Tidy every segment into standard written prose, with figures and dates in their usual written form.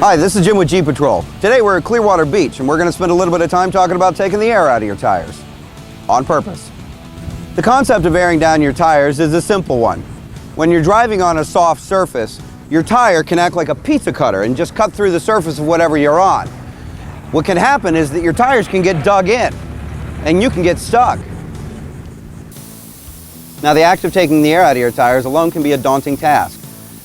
Hi, this is Jim with Jeep Patrol. Today we're at Clearwater Beach and we're going to spend a little bit of time talking about taking the air out of your tires. On purpose. The concept of airing down your tires is a simple one. When you're driving on a soft surface, your tire can act like a pizza cutter and just cut through the surface of whatever you're on. What can happen is that your tires can get dug in and you can get stuck. Now, the act of taking the air out of your tires alone can be a daunting task.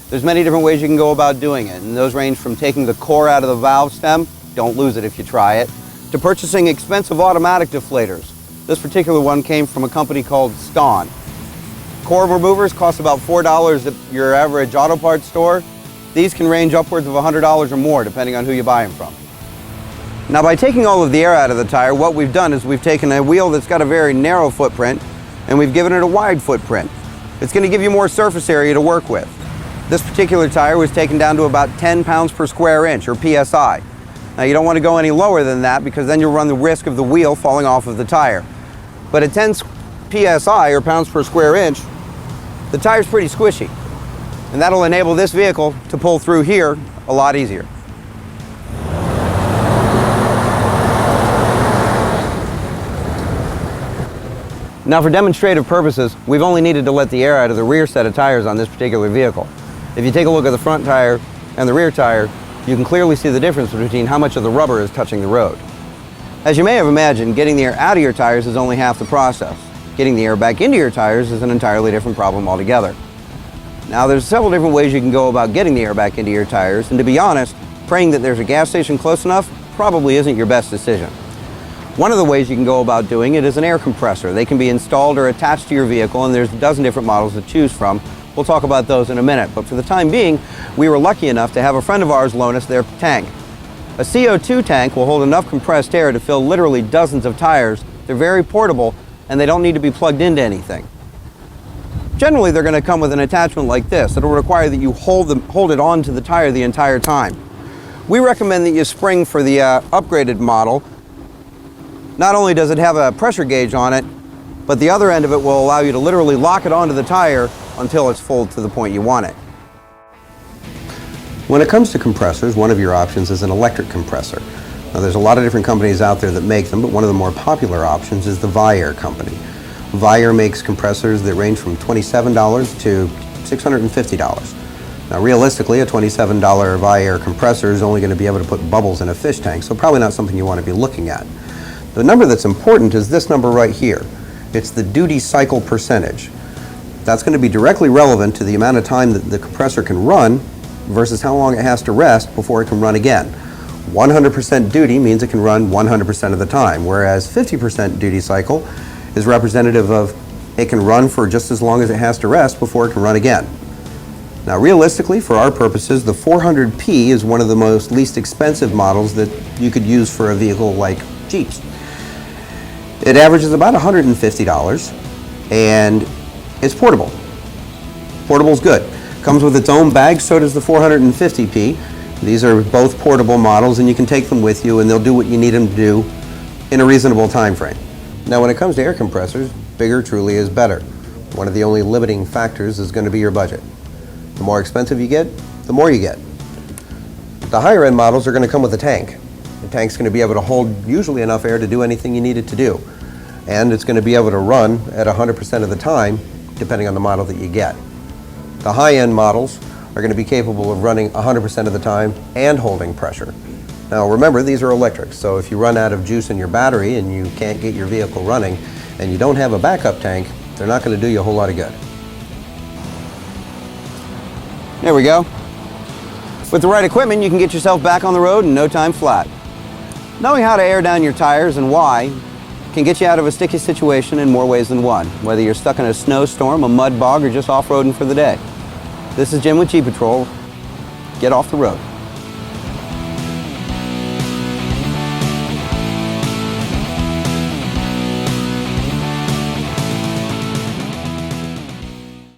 There's many different ways you can go about doing it, and those range from taking the core out of the valve stem, don't lose it if you try it, to purchasing expensive automatic deflators. This particular one came from a company called Ston. Core removers cost about $4 at your average auto parts store. These can range upwards of $100 or more depending on who you buy them from. Now, by taking all of the air out of the tire, what we've done is we've taken a wheel that's got a very narrow footprint and we've given it a wide footprint. It's going to give you more surface area to work with. This particular tire was taken down to about 10 pounds per square inch, or PSI. Now, you don't want to go any lower than that because then you'll run the risk of the wheel falling off of the tire. But at 10 PSI, or pounds per square inch, the tire's pretty squishy. And that'll enable this vehicle to pull through here a lot easier. Now, for demonstrative purposes, we've only needed to let the air out of the rear set of tires on this particular vehicle. If you take a look at the front tire and the rear tire, you can clearly see the difference between how much of the rubber is touching the road. As you may have imagined, getting the air out of your tires is only half the process. Getting the air back into your tires is an entirely different problem altogether. Now, there's several different ways you can go about getting the air back into your tires, and to be honest, praying that there's a gas station close enough probably isn't your best decision. One of the ways you can go about doing it is an air compressor. They can be installed or attached to your vehicle, and there's a dozen different models to choose from. We'll talk about those in a minute, but for the time being, we were lucky enough to have a friend of ours loan us their tank. A CO2 tank will hold enough compressed air to fill literally dozens of tires. They're very portable, and they don't need to be plugged into anything. Generally, they're going to come with an attachment like this. It'll require that you hold it onto the tire the entire time. We recommend that you spring for the upgraded model. Not only does it have a pressure gauge on it, but the other end of it will allow you to literally lock it onto the tire until it's full to the point you want it. When it comes to compressors, one of your options is an electric compressor. Now, there's a lot of different companies out there that make them, but one of the more popular options is the Viair company. Viair makes compressors that range from $27 to $650. Now, realistically, a $27 Viair compressor is only going to be able to put bubbles in a fish tank, so probably not something you want to be looking at. The number that's important is this number right here. It's the duty cycle percentage. That's going to be directly relevant to the amount of time that the compressor can run versus how long it has to rest before it can run again. 100% duty means it can run 100% of the time, whereas 50% duty cycle is representative of it can run for just as long as it has to rest before it can run again. Now, realistically, for our purposes, the 400P is one of the most least expensive models that you could use for a vehicle like Jeeps. It averages about $150, and it's portable. Portable's good. Comes with its own bag, so does the 450P. These are both portable models, and you can take them with you, and they'll do what you need them to do in a reasonable time frame. Now, when it comes to air compressors, bigger truly is better. One of the only limiting factors is going to be your budget. The more expensive you get, the more you get. The higher end models are going to come with a tank. The tank's going to be able to hold usually enough air to do anything you need it to do. And it's going to be able to run at 100% of the time, depending on the model that you get. The high-end models are going to be capable of running 100% of the time and holding pressure. Now, remember, these are electrics, so if you run out of juice in your battery and you can't get your vehicle running and you don't have a backup tank, they're not going to do you a whole lot of good. There we go. With the right equipment, you can get yourself back on the road in no time flat. Knowing how to air down your tires and why can get you out of a sticky situation in more ways than one, whether you're stuck in a snowstorm, a mud bog, or just off-roading for the day. This is Jim with Jeep Patrol. Get off the road.